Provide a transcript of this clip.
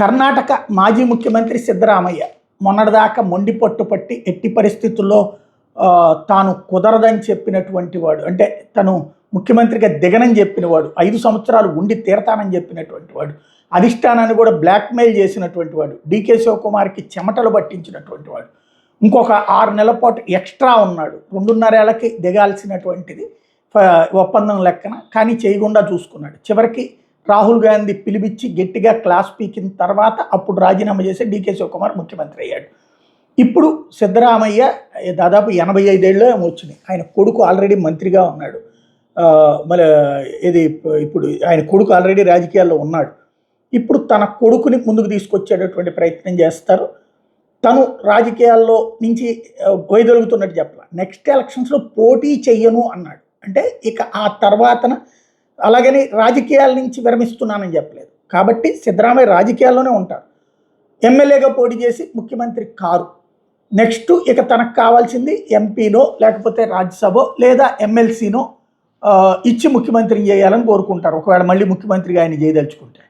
కర్ణాటక మాజీ ముఖ్యమంత్రి సిద్ధరామయ్య మొన్నటిదాకా మొండి పట్టు పట్టి ఎట్టి పరిస్థితుల్లో తాను కుదరదని చెప్పినటువంటి వాడు, అంటే తను ముఖ్యమంత్రిగా దిగనని చెప్పినవాడు, 5 సంవత్సరాలు ఉండి తీరతానని చెప్పినటువంటి వాడు, అధిష్టానాన్ని కూడా బ్లాక్మెయిల్ చేసినటువంటి వాడు, డీకే శివకుమార్కి చెమటలు పట్టించినటువంటి వాడు, ఇంకొక 6 నెలల పాటు ఎక్స్ట్రా ఉన్నాడు. 2.5 ఏళ్ళకి దిగాల్సినటువంటిది ఒప్పందం లెక్కన, కానీ చేయకుండా చూసుకున్నాడు. చివరికి రాహుల్ గాంధీ పిలిపించి గట్టిగా క్లాస్ పీకిన తర్వాత అప్పుడు రాజీనామా చేసి డీకే శివకుమార్ ముఖ్యమంత్రి అయ్యాడు. ఇప్పుడు సిద్ధరామయ్య దాదాపు 85 ఏళ్ళు వచ్చినాయి. ఆయన కొడుకు ఆల్రెడీ మంత్రిగా ఉన్నాడు. మళ్ళీ ఇప్పుడు ఆయన కొడుకు ఆల్రెడీ రాజకీయాల్లో ఉన్నాడు. ఇప్పుడు తన కొడుకుని ముందుకు తీసుకొచ్చేటటువంటి ప్రయత్నం చేస్తారు. తను రాజకీయాల్లో నుంచి వైదొలుగుతున్నట్టు చెప్పాలి. నెక్స్ట్ ఎలక్షన్స్లో పోటీ చెయ్యను అన్నాడు. అంటే ఇక ఆ తర్వాతన అలాగని రాజకీయాల నుంచి విరమిస్తున్నానని చెప్పలేదు. కాబట్టి సిద్ధరామయ్య రాజకీయాల్లోనే ఉంటారు. ఎమ్మెల్యేగా పోటీ చేసి ముఖ్యమంత్రి కారు. నెక్స్ట్ ఇక తనకు కావాల్సింది ఎంపీనో లేకపోతే రాజ్యసభ లేదా ఎమ్మెల్సీనో ఇచ్చి ముఖ్యమంత్రిని చేయాలని కోరుకుంటారు, ఒకవేళ మళ్ళీ ముఖ్యమంత్రిగా ఆయన చేయదలుచుకుంటే.